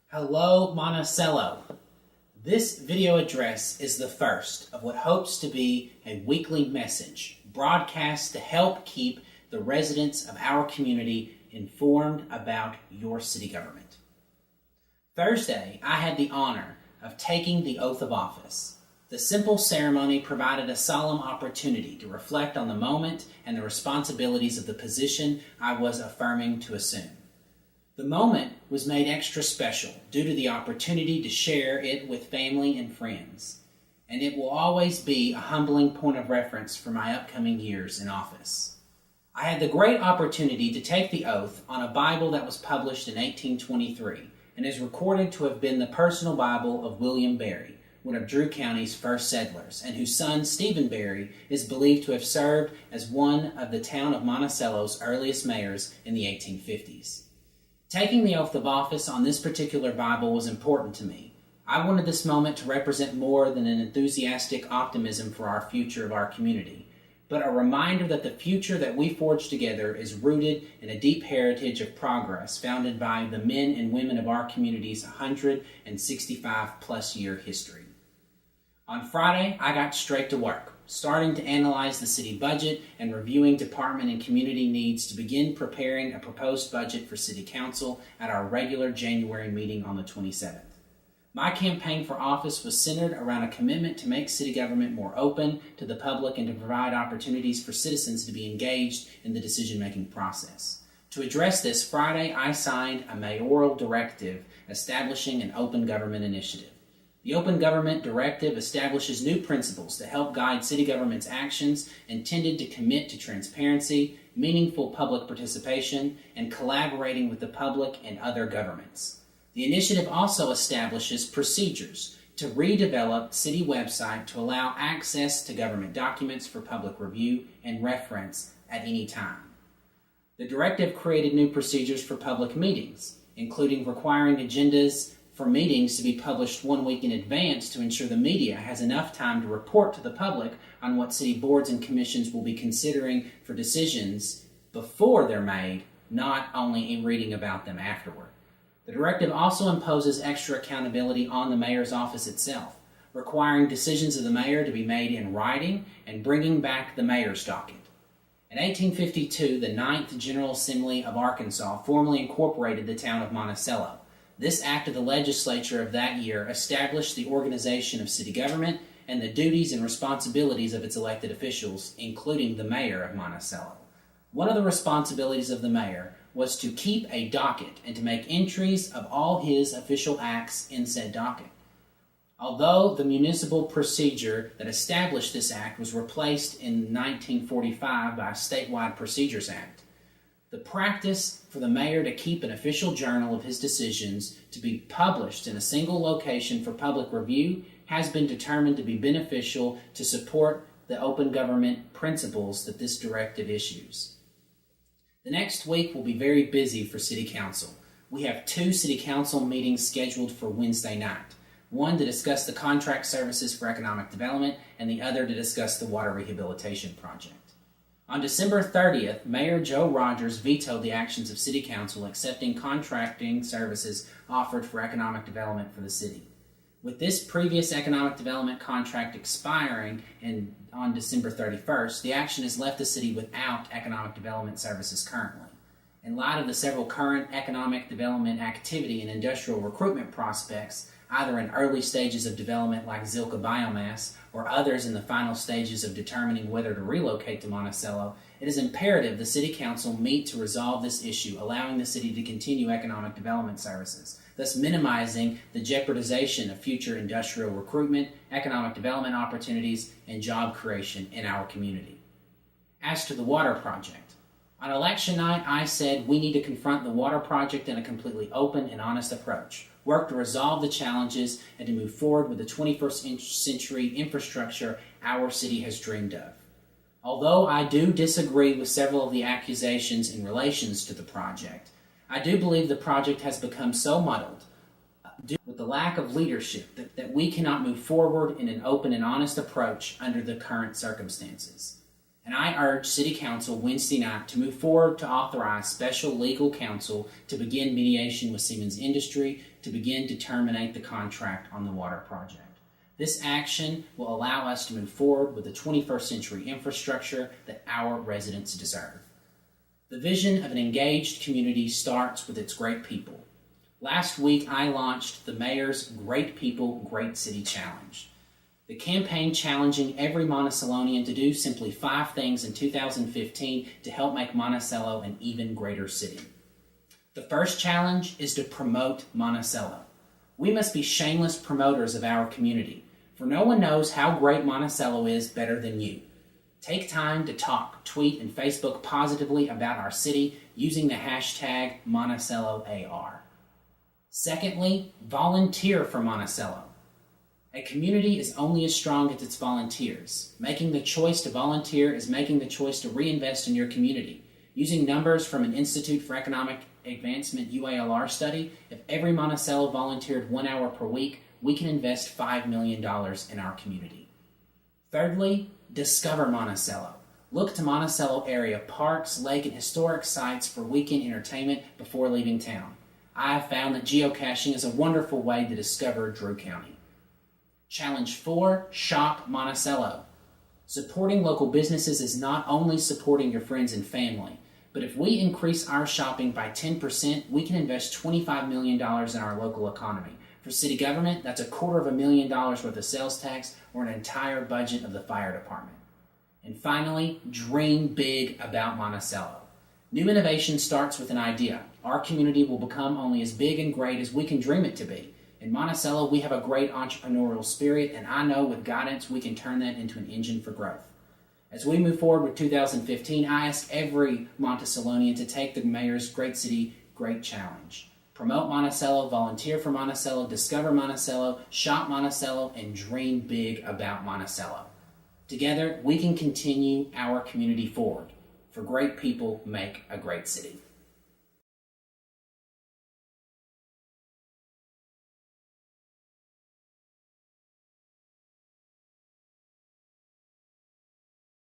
Hello, Monticello. This video address is the first of what hopes to be a weekly message broadcast to help keep the residents of our community informed about your city government. Thursday, I had the honor of taking the oath of office. The simple ceremony provided a solemn opportunity to reflect on the moment and the responsibilities of the position I was affirming to assume. The moment was made extra special due to the opportunity to share it with family and friends, and it will always be a humbling point of reference for my upcoming years in office. I had the great opportunity to take the oath on a Bible that was published in 1823 and is recorded to have been the personal Bible of William Berry, one of Drew County's first settlers, and whose son, Stephen Berry, is believed to have served as one of the town of Monticello's earliest mayors in the 1850s. Taking the oath of office on this particular Bible was important to me. I wanted this moment to represent more than an enthusiastic optimism for our future of our community, but a reminder that the future that we forge together is rooted in a deep heritage of progress founded by the men and women of our community's 165-plus year history. On Friday, I got straight to work, starting to analyze the city budget and reviewing department and community needs to begin preparing a proposed budget for City Council at our regular January meeting on the 27th. My campaign for office was centered around a commitment to make city government more open to the public and to provide opportunities for citizens to be engaged in the decision-making process. To address this, Friday I signed a mayoral directive establishing an open government initiative. The Open Government Directive establishes new principles to help guide city government's actions intended to commit to transparency, meaningful public participation, and collaborating with the public and other governments. The initiative also establishes procedures to redevelop city website to allow access to government documents for public review and reference at any time. The directive created new procedures for public meetings, including requiring agendas for meetings to be published 1 week in advance to ensure the media has enough time to report to the public on what city boards and commissions will be considering for decisions before they're made, not only in reading about them afterward. The directive also imposes extra accountability on the mayor's office itself, requiring decisions of the mayor to be made in writing and bringing back the mayor's docket. In 1852, the 9th General Assembly of Arkansas formally incorporated the town of Monticello. This act of the legislature of that year established the organization of city government and the duties and responsibilities of its elected officials, including the mayor of Monticello. One of the responsibilities of the mayor was to keep a docket and to make entries of all his official acts in said docket. Although the municipal procedure that established this act was replaced in 1945 by a statewide Procedures Act, the practice for the mayor to keep an official journal of his decisions to be published in a single location for public review has been determined to be beneficial to support the open government principles that this directive issues. The next week will be very busy for City Council. We have 2 City Council meetings scheduled for Wednesday night, one to discuss the contract services for economic development and the other to discuss the water rehabilitation project. On December 30th, Mayor Joe Rogers vetoed the actions of City Council accepting contracting services offered for economic development for the city. With this previous economic development contract expiring on December 31st, the action has left the city without economic development services currently. In light of the several current economic development activity and industrial recruitment prospects, either in early stages of development like Zilka Biomass or others in the final stages of determining whether to relocate to Monticello, it is imperative the City Council meet to resolve this issue, allowing the city to continue economic development services, thus minimizing the jeopardization of future industrial recruitment, economic development opportunities, and job creation in our community. As to the water project, on election night I said we need to confront the water project in a completely open and honest approach, work to resolve the challenges, and to move forward with the 21st century infrastructure our city has dreamed of. Although I do disagree with several of the accusations in relations to the project, I do believe the project has become so muddled due to the lack of leadership that we cannot move forward in an open and honest approach under the current circumstances. And I urge City Council Wednesday night to move forward to authorize special legal counsel to begin mediation with Siemens Industry to begin to terminate the contract on the water project. This action will allow us to move forward with the 21st century infrastructure that our residents deserve. The vision of an engaged community starts with its great people. Last week, I launched the Mayor's Great People, Great City Challenge. The campaign challenging every Monticellonian to do simply 5 things in 2015 to help make Monticello an even greater city. The first challenge is to promote Monticello. We must be shameless promoters of our community, for no one knows how great Monticello is better than you. Take time to talk, tweet, and Facebook positively about our city using the hashtag MonticelloAR. Secondly, volunteer for Monticello. A community is only as strong as its volunteers. Making the choice to volunteer is making the choice to reinvest in your community. Using numbers from an Institute for Economic Advancement UALR study, if every Monticello volunteered 1 hour per week, we can invest $5 million in our community. Thirdly, discover Monticello. Look to Monticello area parks, lake, and historic sites for weekend entertainment before leaving town. I have found that geocaching is a wonderful way to discover Drew County. Challenge 4, shop Monticello. Supporting local businesses is not only supporting your friends and family, but if we increase our shopping by 10%, we can invest $25 million in our local economy. For city government, that's $250,000 worth of sales tax or an entire budget of the fire department. And finally, dream big about Monticello. New innovation starts with an idea. Our community will become only as big and great as we can dream it to be. In Monticello, we have a great entrepreneurial spirit, and I know with guidance we can turn that into an engine for growth. As we move forward with 2015, I ask every Monticellonian to take the Mayor's Great City, Great Challenge. Promote Monticello, volunteer for Monticello, discover Monticello, shop Monticello, and dream big about Monticello. Together, we can continue our community forward. For great people make a great city.